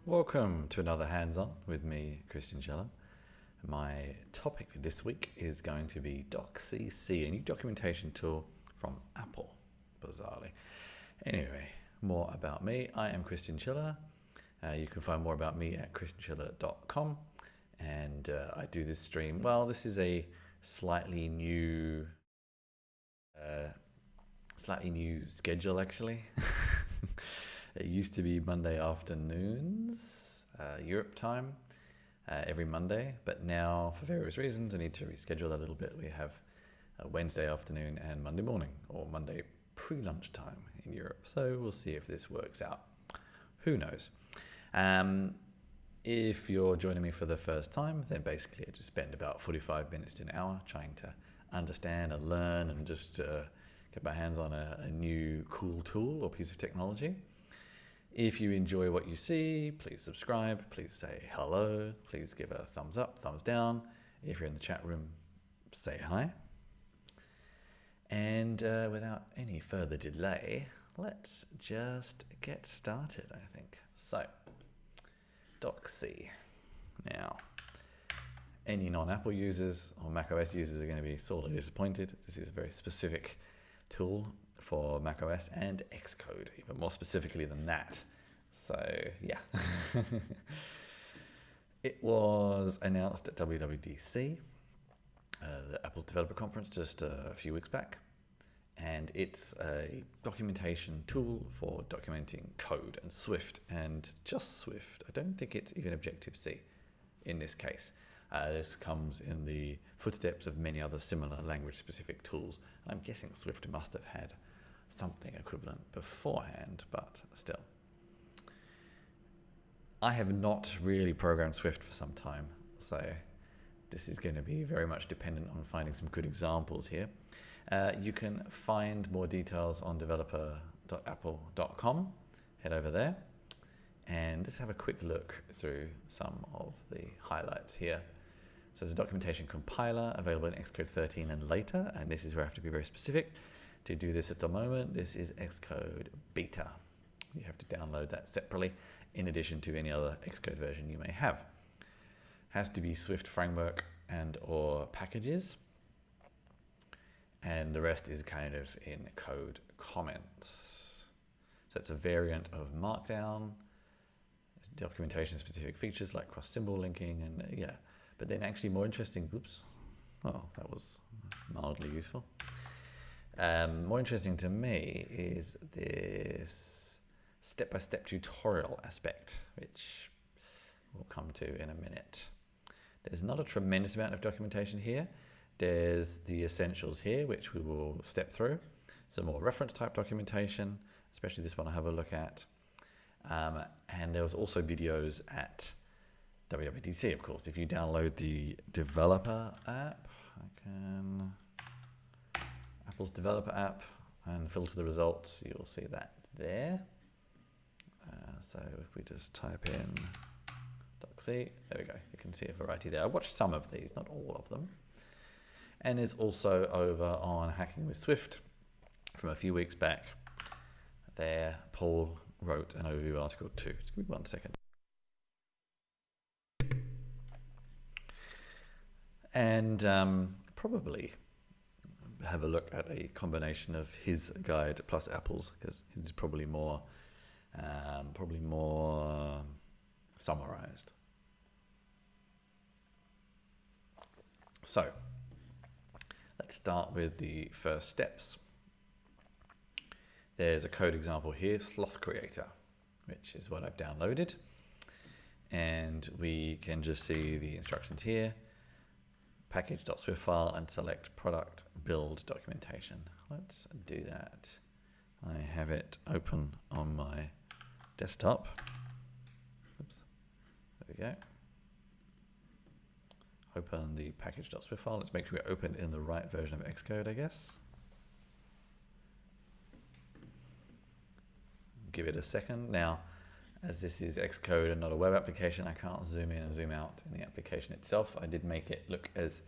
Welcome to another Hands-On with me, Christian Scheller. My topic this week is going to be DocC, a new documentation tool from Apple, bizarrely. Anyway, more about me. I am Christian Scheller. You can find more about me at christianscheller.com. And I do this stream. Well, this is a slightly new schedule, actually. It used to be Monday afternoons, Europe time, every Monday, but now for various reasons I need to reschedule that a little bit. We have Wednesday afternoon and Monday morning, or Monday pre-lunch time in Europe. So we'll see if this works out. Who knows? If you're joining me for the first time, then basically I just spend about 45 minutes to an hour trying to understand and learn and just get my hands on a new cool tool or piece of technology. If you enjoy what you see, please subscribe, please say hello, please give a thumbs up, thumbs down. If you're in the chat room, say hi. And without any further delay, let's just get started, I think. So, DocC. Now, any non-Apple users or macOS users are going to be sorely disappointed. This is a very specific tool for macOS and Xcode, even more specifically than that. So yeah. It was announced at WWDC, the Apple's developer conference, just a few weeks back. And it's a documentation tool for documenting code and Swift, and just Swift. I don't think it's even Objective-C in this case. This comes in the footsteps of many other similar language-specific tools. I'm guessing Swift must have had something equivalent beforehand, but still. I have not really programmed Swift for some time, so this is going to be very much dependent on finding some good examples here. You can find more details on developer.apple.com. Head over there and just have a quick look through some of the highlights here. So there's a documentation compiler available in Xcode 13 and later, and this is where I have to be very specific. To do this at the moment, this is Xcode beta. You have to download that separately in addition to any other Xcode version you may have. Has to be Swift framework and or packages, and the rest is kind of in code comments. So it's a variant of Markdown, documentation specific features like cross symbol linking, and yeah. But then actually more interesting, oops, oh, that was mildly useful. More interesting to me is this step-by-step tutorial aspect, which we'll come to in a minute. There's not a tremendous amount of documentation here. There's the essentials here, which we will step through. Some more reference type documentation, especially this one I'll have a look at. And there was also videos at WWDC, of course. If you download the developer app, Apple's developer app, and filter the results, you'll see that there. So if we just type in DocC, there we go. You can see a variety there. I watched some of these, not all of them. And is also over on Hacking with Swift from a few weeks back. There, Paul wrote an overview article too. Just give me 1 second. And probably have a look at a combination of his guide plus Apple's, because his is probably more summarized. So let's start with the first steps. There's a code example here, Sloth Creator, which is what I've downloaded. And we can just see the instructions here. Package.swift file and select product build documentation. Let's do that. I have it open on my desktop. Oops. There we go. Open the package.swift file. Let's make sure we open in the right version of Xcode, I guess. Give it a second. Now, as this is Xcode and not a web application, I can't zoom in and zoom out in the application itself. I did make it look as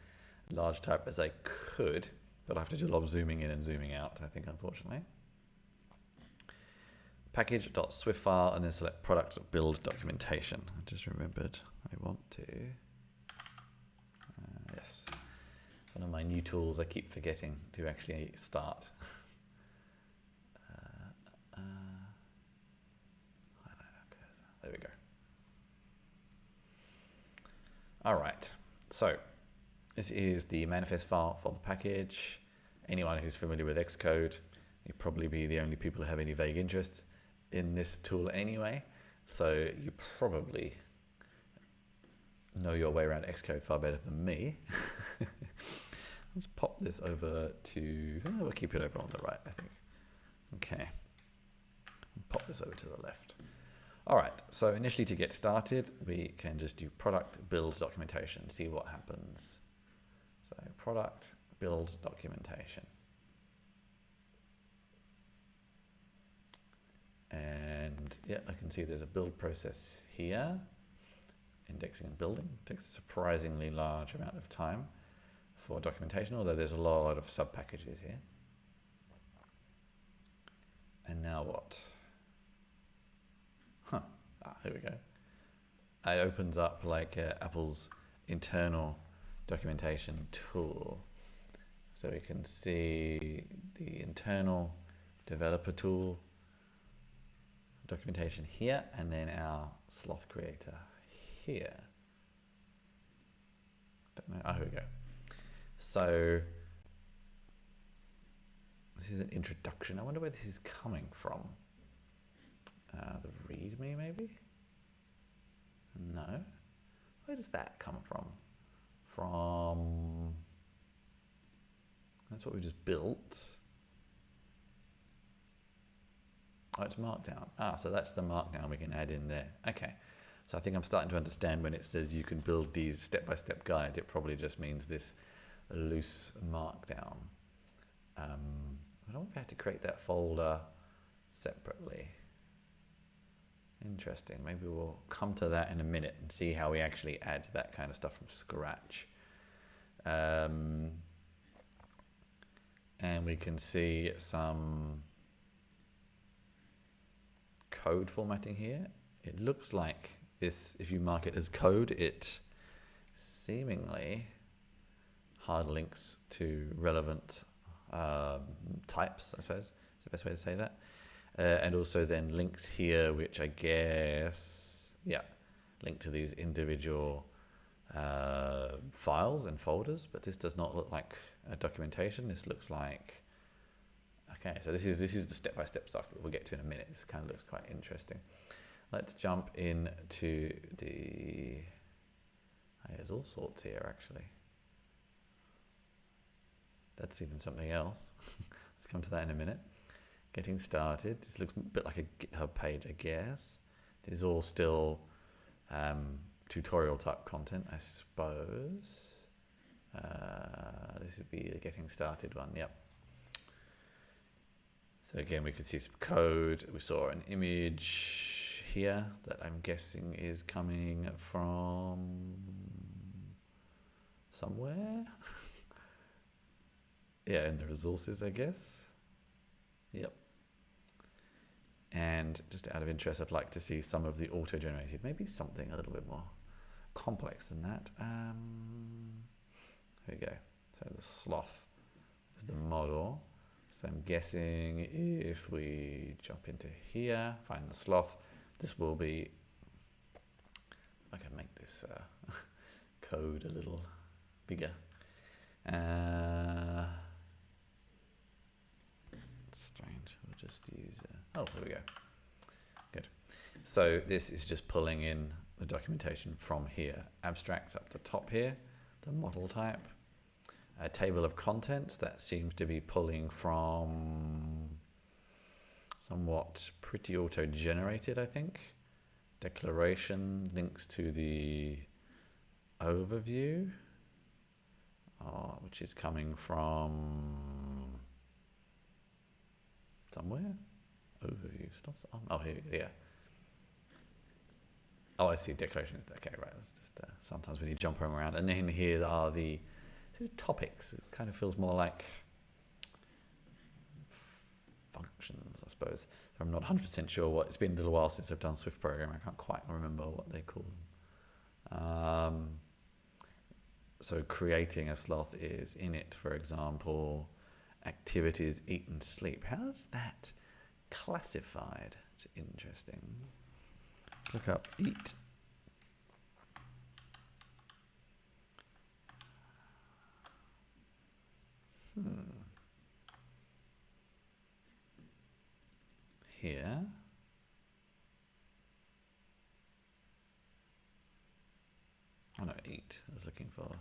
large type as I could, but I have to do a lot of zooming in and zooming out, I think, unfortunately. package.swift file, and then select product build documentation. I just remembered I want to, yes. One of my new tools I keep forgetting to actually start. There we go. All right, so this is the manifest file for the package. Anyone who's familiar with Xcode, you'd probably be the only people who have any vague interest in this tool anyway. So you probably know your way around Xcode far better than me. Let's pop this over to, we'll keep it over on the right, I think. Okay, pop this over to the left. All right, so initially to get started, we can just do product build documentation, see what happens. So product build documentation. And yeah, I can see there's a build process here. Indexing and building takes a surprisingly large amount of time for documentation, although there's a lot of sub packages here. And now what? Here we go. It opens up like Apple's internal documentation tool. So we can see the internal developer tool documentation here, and then our sloth creator here. Don't know. Oh, here we go. So this is an introduction. I wonder where this is coming from. The README maybe? No. Where does that come from? That's what we just built. Oh, it's Markdown. So that's the Markdown we can add in there. Okay. So I think I'm starting to understand when it says you can build these step-by-step guides, it probably just means this loose Markdown. I don't know if I had to create that folder separately. Interesting. Maybe we'll come to that in a minute and see how we actually add that kind of stuff from scratch. And we can see some code formatting here. It looks like this, if you mark it as code, it seemingly hard links to relevant types, I suppose. It's the best way to say that. And also then links here, which I guess, yeah, link to these individual files and folders, but this does not look like a documentation. This looks like, okay, so this is the step-by-step stuff that we'll get to in a minute. This kind of looks quite interesting. Let's jump into the, there's all sorts here actually. That's even something else. Let's come to that in a minute. Getting started. This looks a bit like a GitHub page, I guess. This is all still tutorial type content, I suppose. This would be the getting started one, yep. So again, we could see some code. We saw an image here that I'm guessing is coming from somewhere. Yeah, in the resources, I guess. Yep. And just out of interest, I'd like to see some of the auto-generated, maybe something a little bit more complex than that. Here we go. So the sloth is the model. So I'm guessing if we jump into here, find the sloth, this will be, I can make this code a little bigger. Strange. We'll just use. Oh, there we go. Good. So this is just pulling in the documentation from here. Abstracts up the top here, the model type, a table of contents that seems to be pulling from somewhat pretty auto-generated, I think. Declaration links to the overview, which is coming from somewhere. Overviews. Oh, here we go. Yeah. Oh, I see. Declarations. Okay, right. That's just sometimes when you jump around. And then here are this is topics. It kind of feels more like functions, I suppose. I'm not 100% sure what, it's been a little while since I've done Swift programming. I can't quite remember what they call them. So creating a sloth is init, for example, activities, eat and sleep. How's that classified? It's interesting. Look up eat. Here. Oh no, eat. I was looking for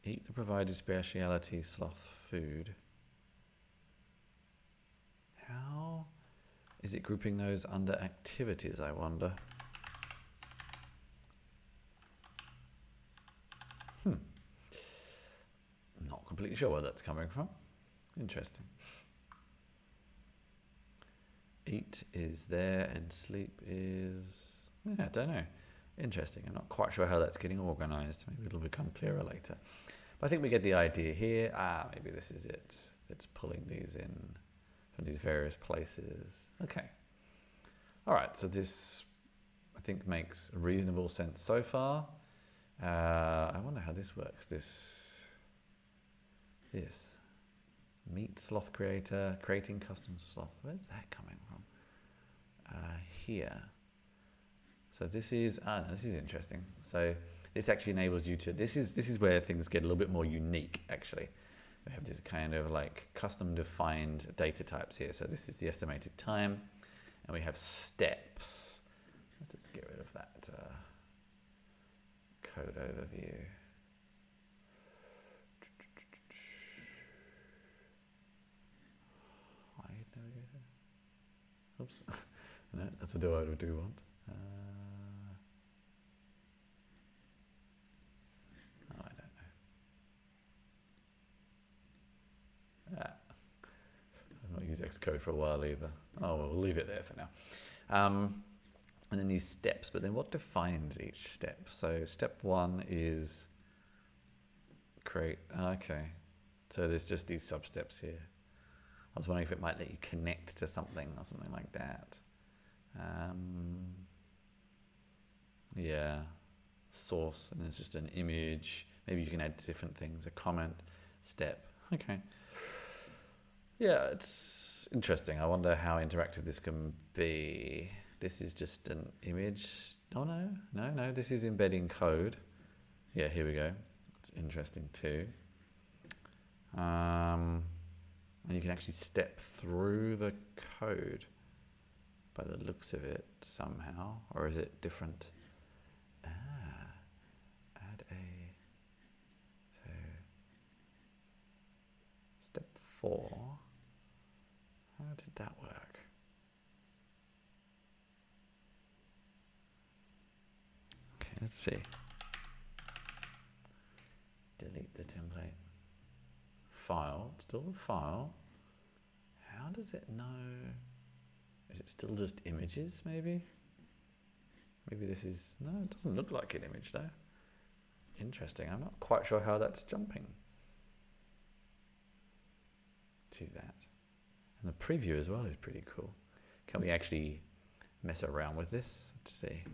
eat the provided speciality sloth food. How is it grouping those under activities, I wonder? Not completely sure where that's coming from. Interesting. Eat is there and sleep is, yeah, I don't know. Interesting. I'm not quite sure how that's getting organized. Maybe it'll become clearer later. But I think we get the idea here. Maybe this is it. It's pulling these in from these various places. Okay. All right. So this, I think, makes reasonable sense so far. I wonder how this works. This meet sloth creator, creating custom sloth. Where's that coming from? Here. So this is interesting. So this actually enables you to, this is where things get a little bit more unique actually. We have this kind of like custom defined data types here. So this is the estimated time and we have steps. Let's just get rid of that code overview. Oops, no, that's a do I do want. Oh, I don't know. I've not used Xcode for a while either. Oh, well, we'll leave it there for now. And then these steps, but then what defines each step? So step one is create, okay. So there's just these sub-steps here. I was wondering if it might let you connect to something or something like that. Yeah, source, and there's just an image. Maybe you can add different things, a comment, step. Okay. Yeah, it's interesting. I wonder how interactive this can be. This is just an image. Oh no, this is embedding code. Yeah, here we go. It's interesting too. And you can actually step through the code by the looks of it somehow, or is it different? Add a, so step 4, how did that work? Okay, let's see. Delete the template. File, still the file. How does it know? Is it still just images maybe? Maybe this is, no, it doesn't look like an image though. Interesting, I'm not quite sure how that's jumping to that. And the preview as well is pretty cool. Can we actually mess around with this? Let's see.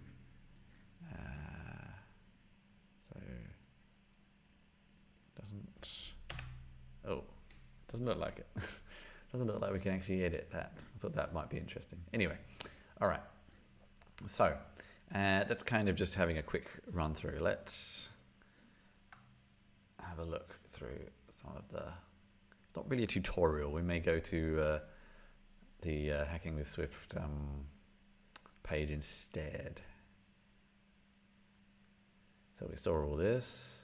Doesn't look like it. Doesn't look like we can actually edit that. I thought that might be interesting. Anyway, all right. So that's kind of just having a quick run through. Let's have a look through some of the, it's not really a tutorial. We may go to the Hacking with Swift page instead. So we saw all this.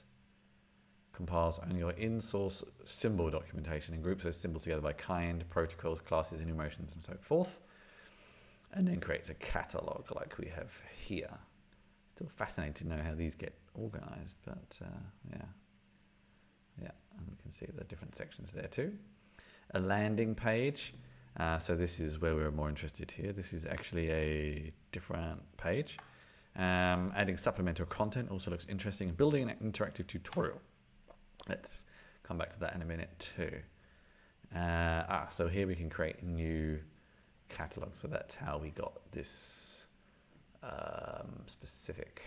Compiles only your in-source symbol documentation and groups those symbols together by kind, protocols, classes, enumerations, and so forth. And then creates a catalog like we have here. Still fascinating to know how these get organized, but yeah, and we can see the different sections there too. A landing page. So this is where we're more interested here. This is actually a different page. Adding supplemental content also looks interesting. And building an interactive tutorial. Let's come back to that in a minute too. So here we can create a new catalog. So that's how we got this specific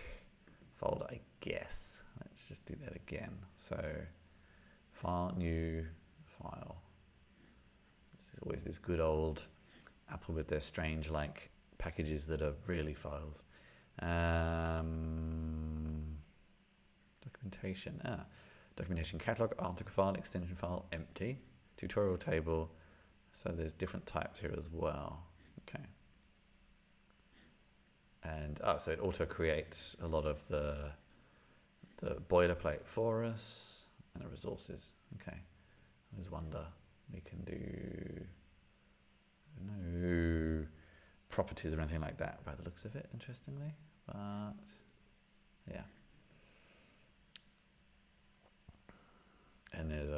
folder, I guess. Let's just do that again. So file, new file. This is always this good old Apple with their strange like packages that are really files. Documentation. Documentation catalog, article file, extension file, empty. Tutorial table. So there's different types here as well. Okay. And so it auto creates a lot of the boilerplate for us and the resources. Okay. I always wonder, we can do no properties or anything like that by the looks of it, interestingly. But yeah. And there's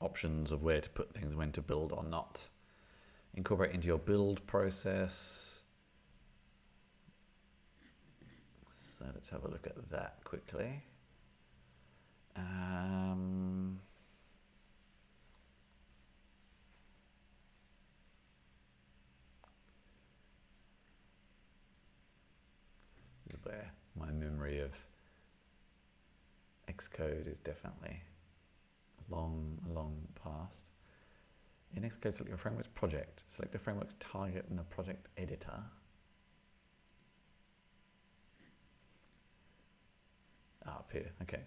options of where to put things, when to build or not. Incorporate into your build process. So let's have a look at that quickly. This is where my memory of Xcode is definitely long past. In Xcode, select your framework's project. Select the framework's target in the project editor. Up here, okay.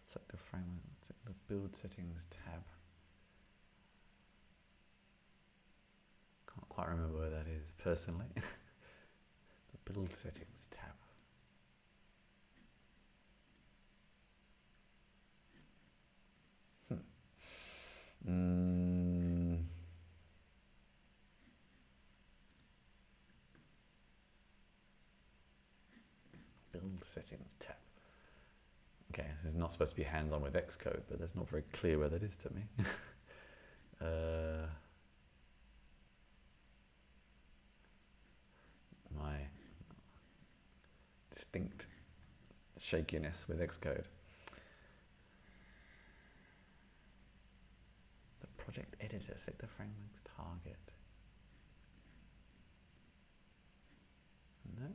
Select the framework, select the build settings tab. Can't quite remember where that is personally. The build settings tab. Build settings tab. Okay, so it's not supposed to be hands-on with Xcode, but that's not very clear where that is to me. My distinct shakiness with Xcode. The project editor, select the framework's target. No.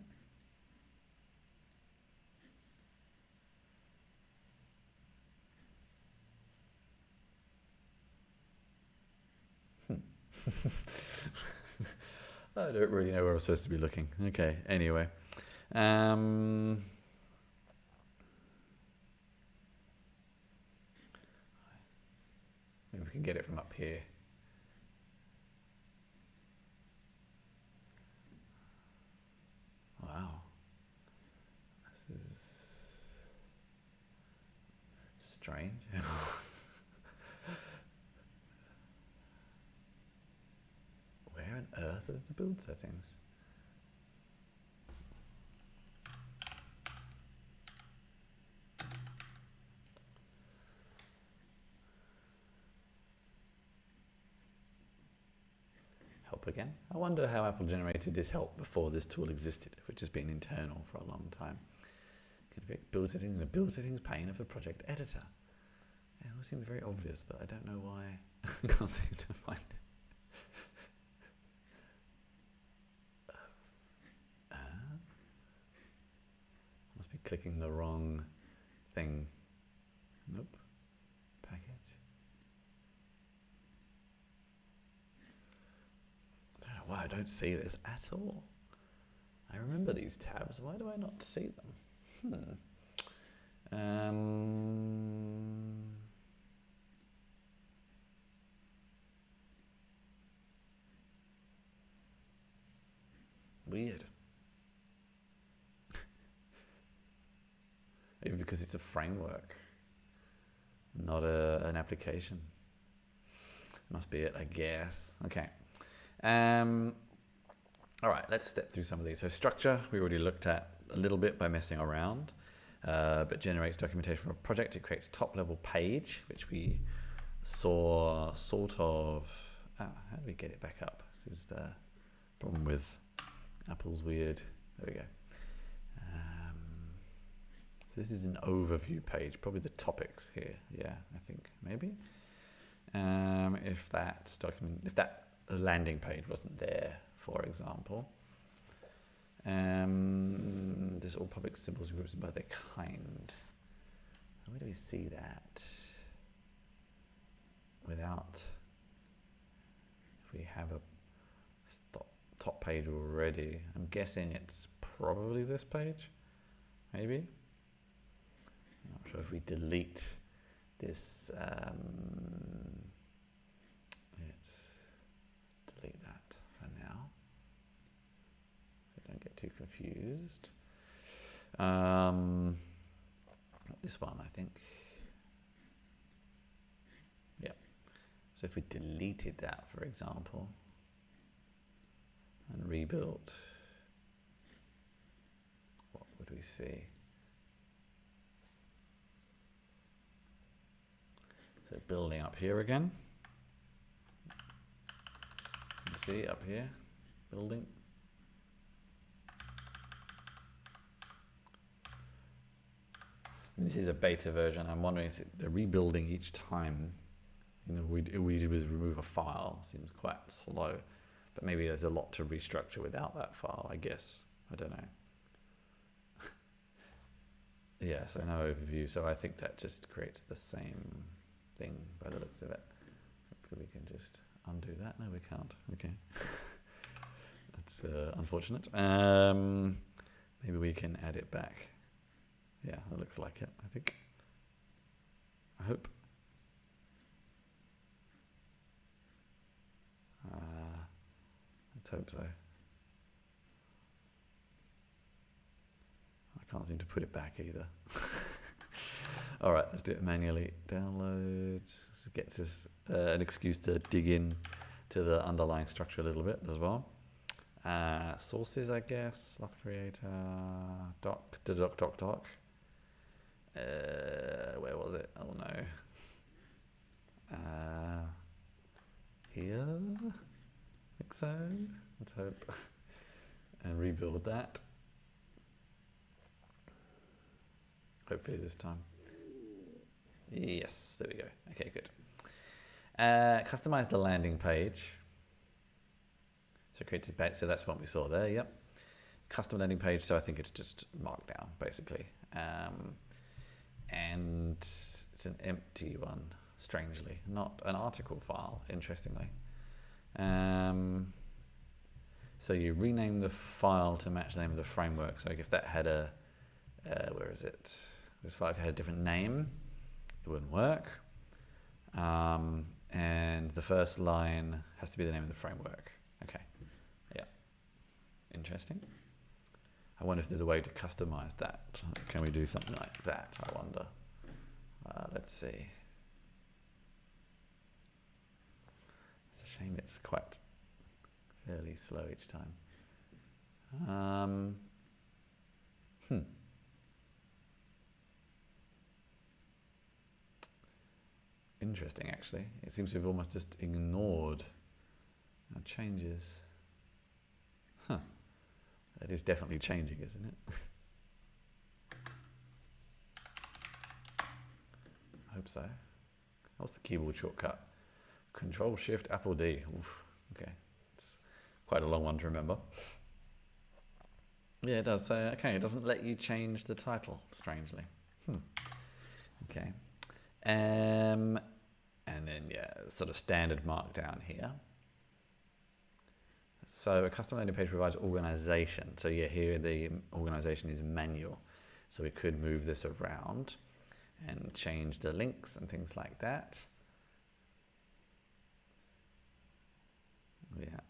I don't really know where I'm supposed to be looking. Okay, anyway. Maybe we can get it from up here. Wow. This is strange. Where on earth is the build settings? Help again. I wonder how Apple generated this help before this tool existed, which has been internal for a long time. Configure build settings in the build settings pane of the project editor. Yeah, it all seems very obvious, but I don't know why I can't seem to find it. Must be clicking the wrong thing. Nope. Package. I don't know why I don't see this at all. I remember these tabs. Why do I not see them? Weird. Maybe because it's a framework, not an application. Must be it, I guess. Okay. All right, let's step through some of these. So structure, we already looked at a little bit by messing around, but generates documentation from a project. It creates top-level page, which we saw sort of. How do we get it back up? This is the problem with Apple's weird. There we go. So this is an overview page, probably the topics here. Yeah, I think maybe. If that landing page wasn't there, for example. There's all public symbols groups by their kind. Where do we see that? Without, if we have a top page already, I'm guessing it's probably this page, maybe. I'm not sure if we delete this. Let's delete that for now, so don't get too confused. This one, I think. Yeah. So if we deleted that, for example, and rebuilt, what would we see? So building up here again. You can see up here, building. This is a beta version. I'm wondering if they're rebuilding each time. You know, we did was remove a file. Seems quite slow, but maybe there's a lot to restructure without that file, I guess. I don't know. Yeah, so no overview. So I think that just creates the same thing by the looks of it. Hopefully we can just undo that. No, we can't. Okay. That's unfortunate. Maybe we can add it back. Yeah, that looks like it, I think. I hope. Let's hope so. I can't seem to put it back either. All right, let's do it manually. Downloads. This gets us an excuse to dig in to the underlying structure a little bit as well. Sources, I guess. Sloth creator. Doc. Where was it? Oh no. Here? I think so. Let's hope. And rebuild that. Hopefully this time. Yes, there we go. Okay, good. Customize the landing page. So create a page. So that's what we saw there. Yep. Custom landing page. So I think it's just Markdown basically. And it's an empty one, strangely, not an article file, interestingly. So you rename the file to match the name of the framework. So if that had a, where is it? This file, if it had a different name, it wouldn't work. And the first line has to be the name of the framework. Okay, yeah, interesting. I wonder if there's a way to customize that. Can we do something like that, I wonder? Let's see. It's a shame it's quite fairly slow each time. Interesting, actually. It seems to have almost just ignored our changes. Huh. That is definitely changing, isn't it? I hope so. What's the keyboard shortcut? Control-Shift-Apple D. Oof. Okay. It's quite a long one to remember. Yeah, it does. So, okay, it doesn't let you change the title, strangely. Okay. And then, yeah, sort of standard Markdown here. So a custom landing page provides organization. So yeah, here the organization is manual. So we could move this around and change the links and things like that. Yeah.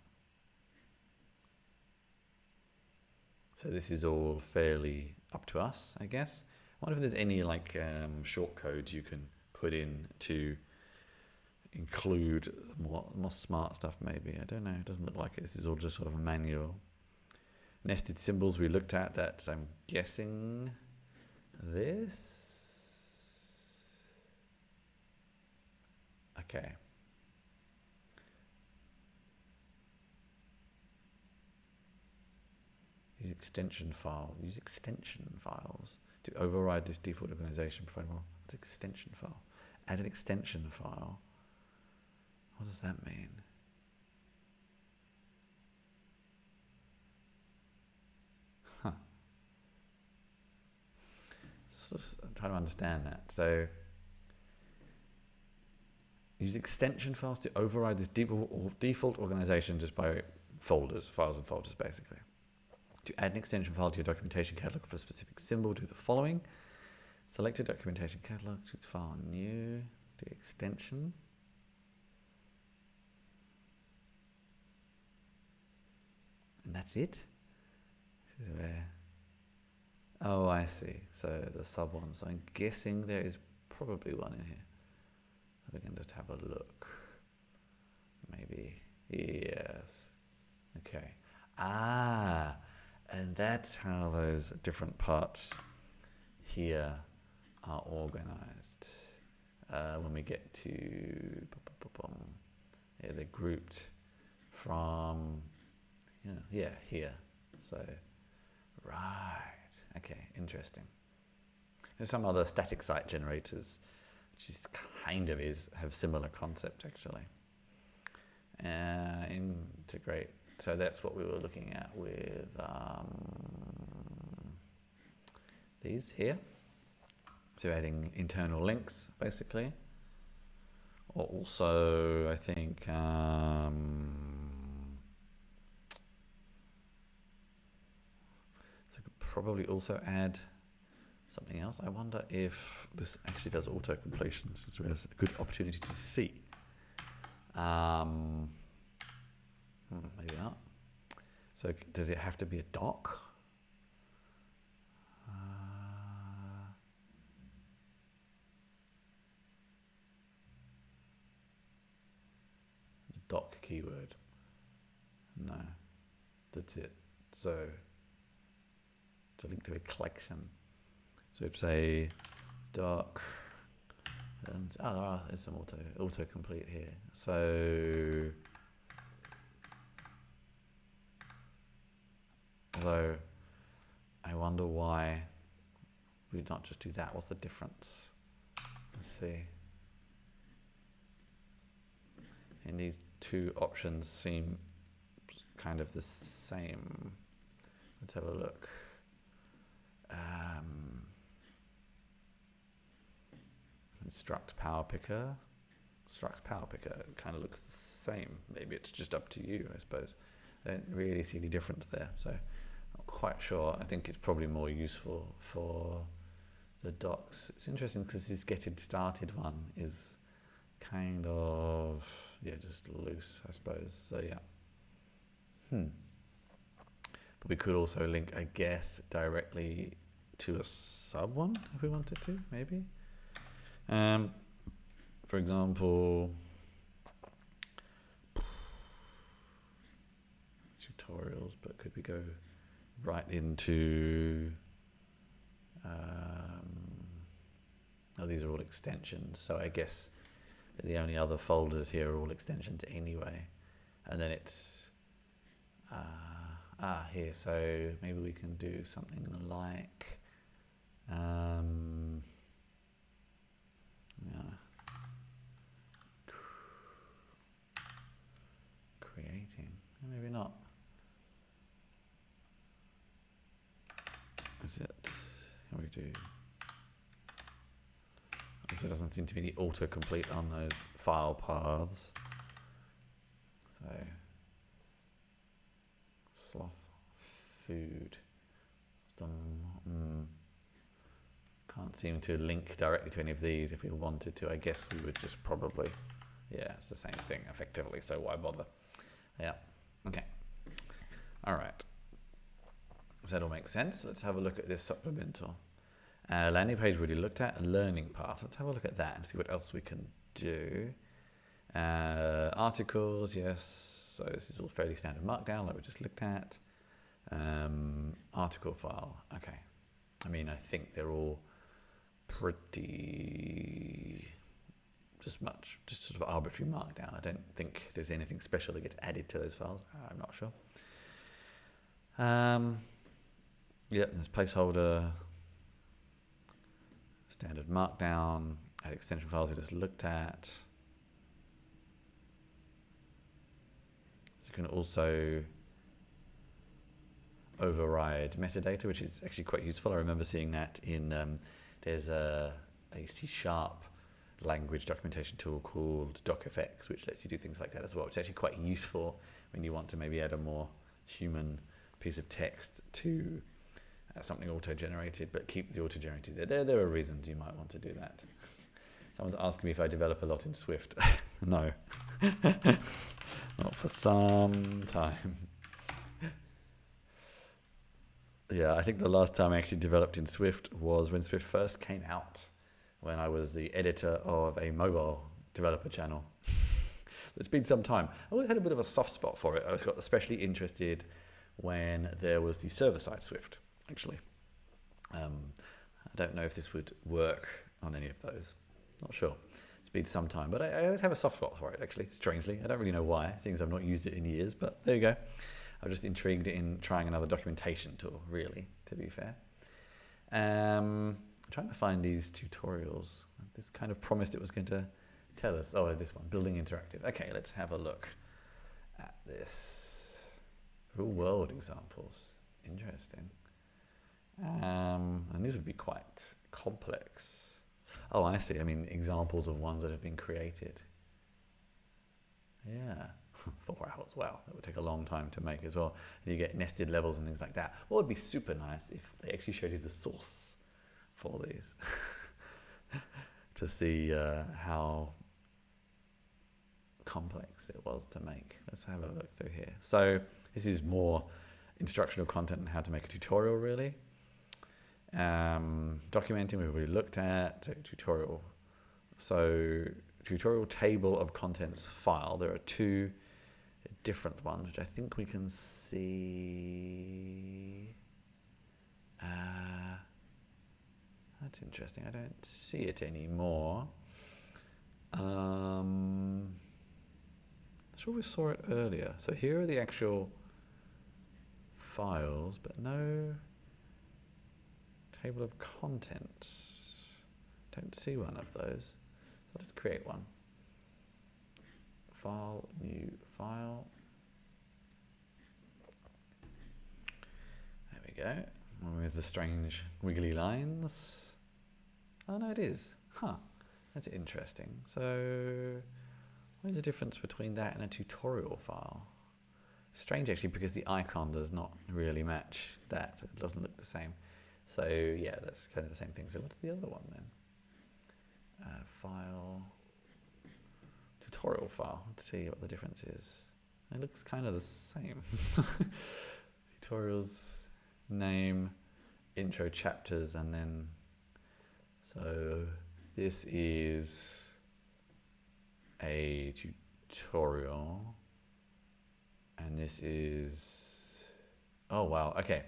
So this is all fairly up to us, I guess. I wonder if there's any like short codes you can put in to include more smart stuff maybe. I don't know. It doesn't look like it. This is all just sort of a manual. Nested symbols we looked at. That's, I'm guessing, this. Okay. Use extension files. to override this default organization, provide more extension file. Add an extension file. What does that mean? Huh. I'm trying to understand that. So use extension files to override this default organization just by folders, files and folders, basically. To add an extension file to your documentation catalog for a specific symbol, do the following. Select your documentation catalog, choose file new, do extension. And that's it? This is where, oh, I see. So the sub one. So I'm guessing there is probably one in here. So we can just have a look. Maybe, yes. Okay. Ah, and that's how those different parts here are organized. When we get to, yeah, they're grouped from, yeah, here. So, right, okay, interesting. There's some other static site generators, which is have similar concept actually. Integrate. So that's what we were looking at with these here. So adding internal links, basically. Or also, I think, so I could probably also add something else. I wonder if this actually does auto completion, since there's a good opportunity to see. Maybe not. So does it have to be a doc? Doc keyword. No, that's it. So it's a link to a collection. So if say doc, and there's some autocomplete here. So although I wonder why we'd not just do that. What's the difference? Let's see. And these two options seem kind of the same. Let's have a look. Struct power picker. Struct power picker kind of looks the same. Maybe it's just up to you, I suppose. I don't really see any difference there, so not quite sure. I think it's probably more useful for the docs. It's interesting because this getting started one is kind of, yeah, just loose, I suppose. So yeah. But we could also link, I guess, directly to a sub one if we wanted to, maybe. For example, tutorials, but could we go right into, oh, these are all extensions. So I guess the only other folders here are all extensions anyway. And then it's, here, so maybe we can do something like, creating, maybe not. Is it, can we do, so it doesn't seem to be the autocomplete on those file paths. So, sloth food. Can't seem to link directly to any of these. If we wanted to, I guess we would just probably, yeah, it's the same thing effectively, so why bother? Yeah, okay. All right. Does that all make sense? Let's have a look at this supplemental. Landing page we already looked at, a learning path. Let's have a look at that and see what else we can do. Articles, yes. So this is all fairly standard Markdown like we just looked at. Article file, okay. I mean, I think they're all pretty, just sort of arbitrary Markdown. I don't think there's anything special that gets added to those files. I'm not sure. Yep, there's placeholder. Standard Markdown, add extension files we just looked at. So you can also override metadata, which is actually quite useful. I remember seeing that in, there's a C# language documentation tool called DocFX, which lets you do things like that as well. It's actually quite useful when you want to maybe add a more human piece of text to something auto-generated, but keep the auto-generated there. There are reasons you might want to do that. Someone's asking me if I develop a lot in Swift. No, not for some time. Yeah, I think the last time I actually developed in Swift was when Swift first came out, when I was the editor of a mobile developer channel. It's been some time. I always had a bit of a soft spot for it. I was got especially interested when there was the server-side Swift, actually. I don't know if this would work on any of those. Not sure. It's been some time, but I always have a soft spot for it, actually, strangely. I don't really know why, seeing as I've not used it in years, but there you go. I'm just intrigued in trying another documentation tool, really, to be fair. I'm trying to find these tutorials. This kind of promised it was going to tell us. Oh, this one, building interactive. Okay, let's have a look at this. Real world examples. Interesting. And these would be quite complex. Oh, I see. I mean, examples of ones that have been created. Yeah. 4 hours, wow, that would take a long time to make as well. And you get nested levels and things like that. What would be super nice if they actually showed you the source for these to see how complex it was to make. Let's have a look through here. So this is more instructional content on how to make a tutorial, really. Documenting we've already looked at. Tutorial. So tutorial table of contents file. There are two different ones, which I think we can see. That's interesting. I don't see it anymore. Sure we saw it earlier. So here are the actual files, but no table of contents. Don't see one of those. So let's create one. File, new file. There we go. With the strange wiggly lines. Oh no, it is. Huh. That's interesting. So what is the difference between that and a tutorial file? Strange actually, because the icon does not really match that. It doesn't look the same. So yeah, that's kind of the same thing. So what's the other one then? File, tutorial file. Let's see what the difference is. It looks kind of the same. Tutorials, name, intro, chapters, and then, so this is a tutorial, and this is, oh wow, okay.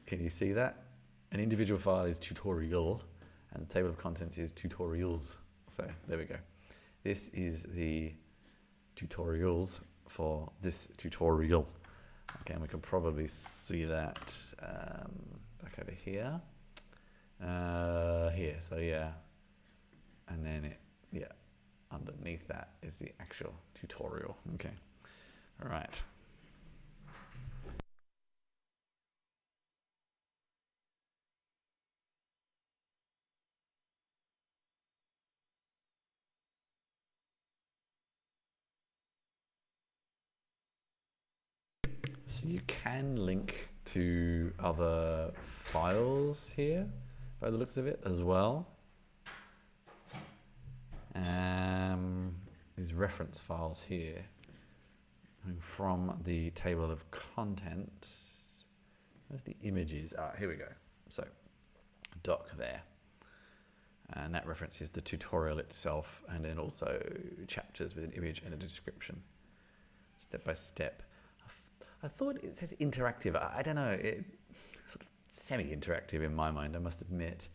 Can you see that? An individual file is tutorial, and the table of contents is tutorials. So there we go. This is the tutorials for this tutorial. Okay, and we can probably see that back over here. Here, so yeah. And then it, yeah, underneath that is the actual tutorial. Okay, all right. So you can link to other files here, by the looks of it, as well. These reference files here, from the table of contents. Where's the images? Ah, here we go. So, doc there. And that references the tutorial itself, and then also chapters with an image and a description, step by step. I thought it says interactive. I don't know. It's sort of semi-interactive in my mind, I must admit.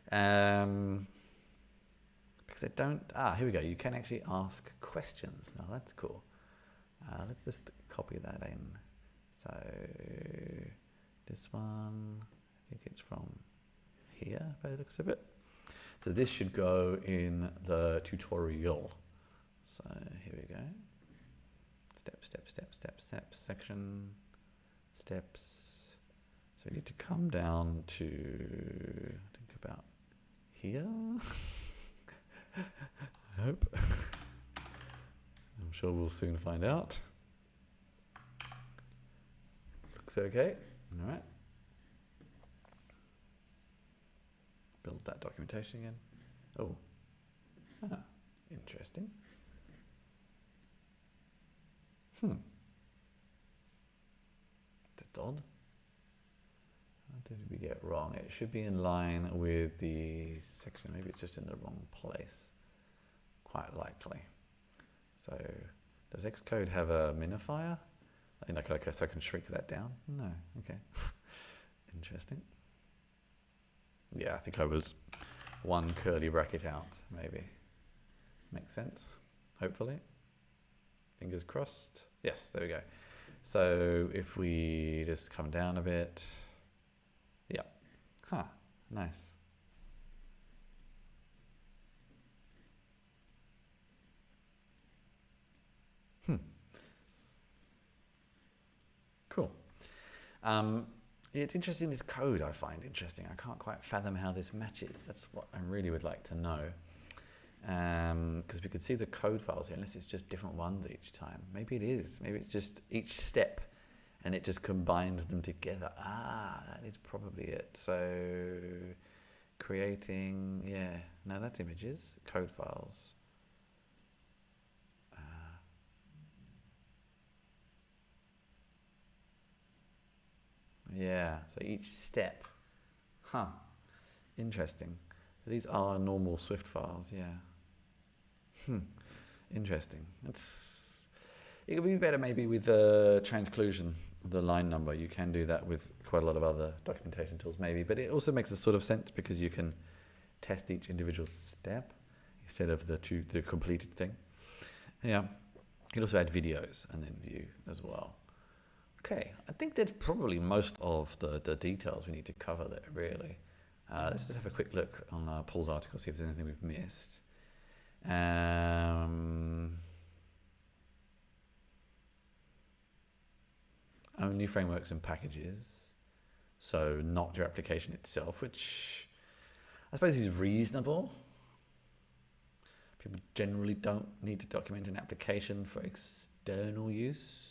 Because I don't... Ah, here we go. You can actually ask questions. Now, that's cool. Let's just copy that in. So, this one, I think it's from here by the looks of it. So this should go in the tutorial. So here we go. Step, section, steps. So we need to come down to, think about here. I hope. I'm sure we'll soon find out. Looks okay. All right. Build that documentation again. Oh, interesting. That's odd. What did we get wrong? It should be in line with the section. Maybe it's just in the wrong place. Quite likely. So, does Xcode have a minifier? Okay, so I can shrink that down? No. Okay. Interesting. Yeah, I think I was one curly bracket out, maybe. Makes sense, hopefully. Fingers crossed. Yes, there we go. So if we just come down a bit. Yeah. Nice. Cool. It's interesting, this code I find interesting. I can't quite fathom how this matches. That's what I really would like to know. Because we could see the code files here, unless it's just different ones each time. Maybe it is. Maybe it's just each step and it just combines them together. That is probably it. So creating, no, that's images, code files. Yeah, so each step. Interesting. These are normal Swift files, yeah. Interesting. It could be better maybe with the transclusion, the line number. You can do that with quite a lot of other documentation tools maybe, but it also makes a sort of sense because you can test each individual step instead of the completed thing. Yeah. You can also add videos and then view as well. Okay, I think that's probably most of the details we need to cover there, really. Let's just have a quick look on Paul's article, see if there's anything we've missed. Only frameworks and packages, so not your application itself, which I suppose is reasonable. People generally don't need to document an application for external use.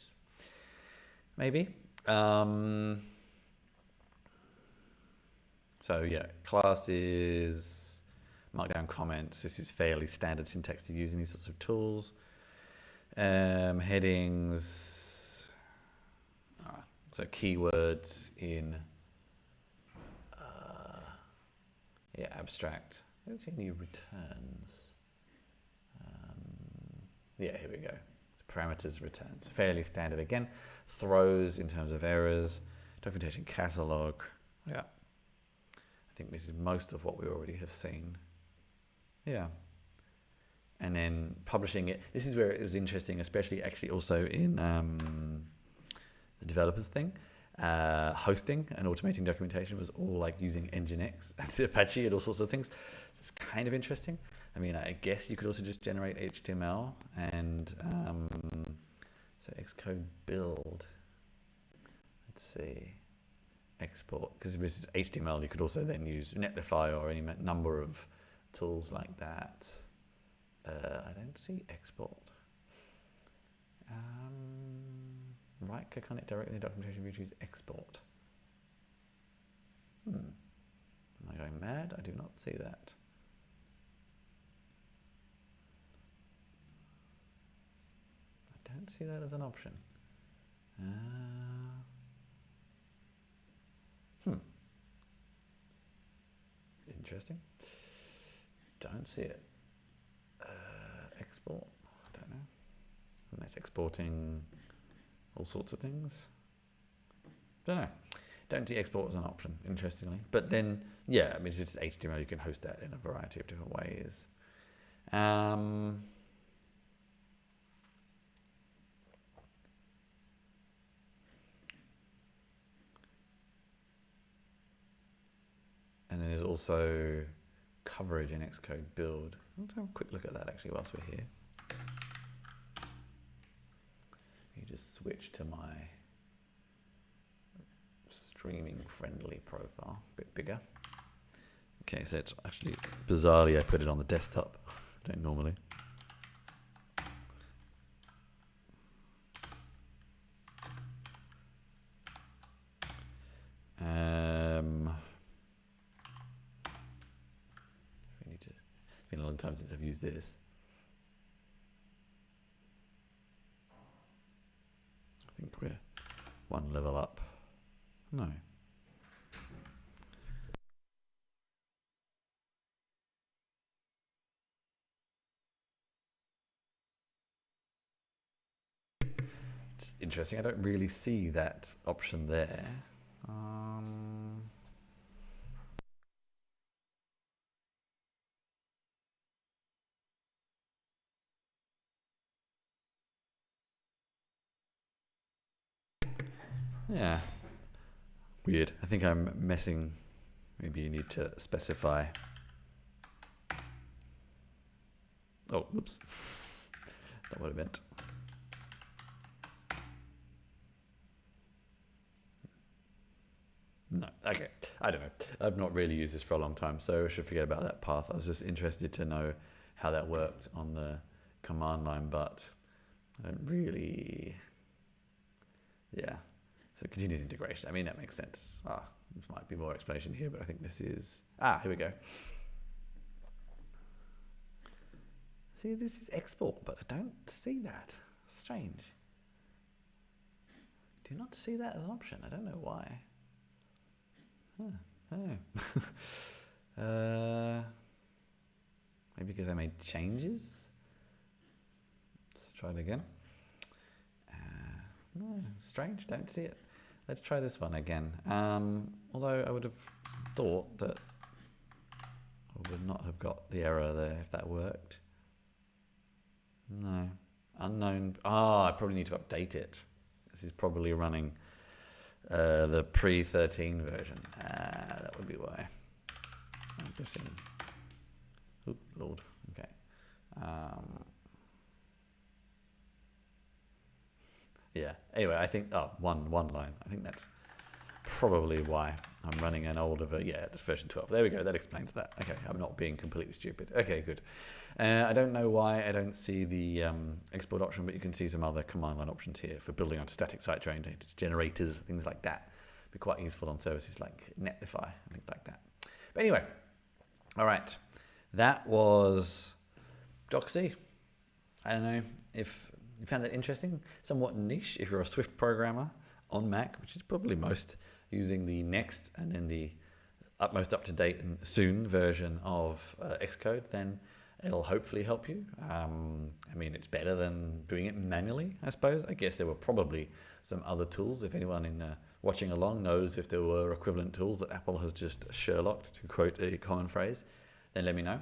Maybe. So yeah, classes, Markdown comments. This is fairly standard syntax to use in these sorts of tools. Headings. So keywords in abstract. I don't see any returns. Yeah, here we go. Parameters returns. Fairly standard again. Throws in terms of errors. Documentation catalog. Yeah. I think this is most of what we already have seen. Yeah. And then publishing it. This is where it was interesting, especially actually also in the developers thing. Hosting and automating documentation was all like using Nginx and Apache and all sorts of things. It's kind of interesting. I mean, I guess you could also just generate HTML and so Xcode build. Let's see, export, because if this is HTML, you could also then use Netlify or any number of tools like that. I don't see export. Right click on it directly in the documentation view, choose export. Am I going mad? I do not see that. I don't see that as an option. Interesting. Don't see it. Export. I don't know. And that's exporting all sorts of things. Don't know. Don't see export as an option, interestingly. But then, yeah, I mean, it's just HTML. You can host that in a variety of different ways. And then there's also coverage in Xcode build. Let's have a quick look at that actually whilst we're here. You just switch to my streaming friendly profile, a bit bigger. Okay, so it's actually, bizarrely, I put it on the desktop. I don't normally. It's been a long time since I've used this. I think we're one level up. No. It's interesting. I don't really see that option there. Yeah. Weird. I think I'm messing. Maybe you need to specify. Oh, whoops. Not what I meant. No, okay. I don't know. I've not really used this for a long time, so I should forget about that path. I was just interested to know how that worked on the command line, but I don't really. Yeah. So continued integration. I mean, that makes sense. There might be more explanation here, but I think this is. Here we go. See, this is export, but I don't see that. Strange. Do not see that as an option. I don't know why. I don't know. Maybe because I made changes. Let's try it again. No, strange. Don't see it. Let's try this one again. Although I would have thought that I would not have got the error there if that worked. No. Unknown. I probably need to update it. This is probably running the pre-13 version. That would be why. I'm guessing. Oh, Lord. Okay. Yeah. Anyway, I think one line. I think that's probably why I'm running an older version. Yeah, it's version 12. There we go. That explains that. Okay, I'm not being completely stupid. Okay, good. I don't know why I don't see the export option, but you can see some other command line options here for building on static site generators, things like that. Be quite useful on services like Netlify and things like that. But anyway, all right. That was DocC. I don't know if you found that interesting, somewhat niche if you're a Swift programmer on Mac, which is probably most, using the next and then the most up-to-date and soon version of Xcode, then it'll hopefully help you. I mean, it's better than doing it manually, I suppose. I guess there were probably some other tools. If anyone in watching along knows if there were equivalent tools that Apple has just Sherlocked, to quote a common phrase, then let me know.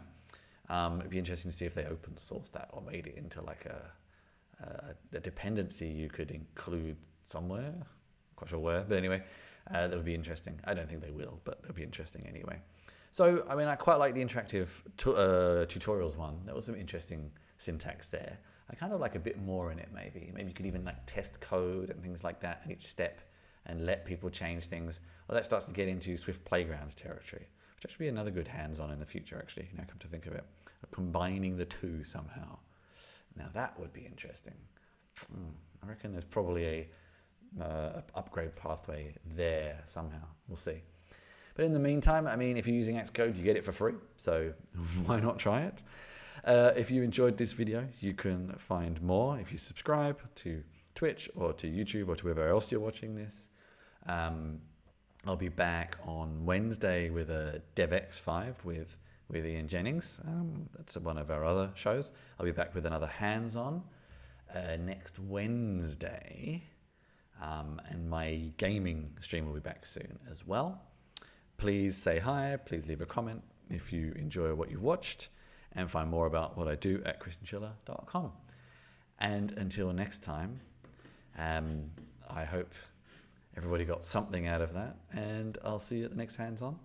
It'd be interesting to see if they open sourced that or made it into like a dependency you could include somewhere. Not quite sure where, but anyway, that would be interesting. I don't think they will, but it'll be interesting anyway. So, I mean, I quite like the interactive tutorials one. There was some interesting syntax there. I kind of like a bit more in it, maybe. Maybe you could even like test code and things like that in each step and let people change things. Well, that starts to get into Swift Playground territory, which actually be another good hands-on in the future, actually, you know, come to think of it. Combining the two somehow. Now that would be interesting. I reckon there's probably a upgrade pathway there somehow. We'll see. But in the meantime, I mean, if you're using Xcode, you get it for free. So why not try it? If you enjoyed this video, you can find more if you subscribe to Twitch or to YouTube or to wherever else you're watching this. I'll be back on Wednesday with a DevX5 with Ian Jennings. That's one of our other shows. I'll be back with another hands-on next Wednesday. And my gaming stream will be back soon as well. Please say hi, please leave a comment if you enjoy what you've watched, and find more about what I do at christianschiller.com. And until next time, I hope everybody got something out of that, and I'll see you at the next hands-on.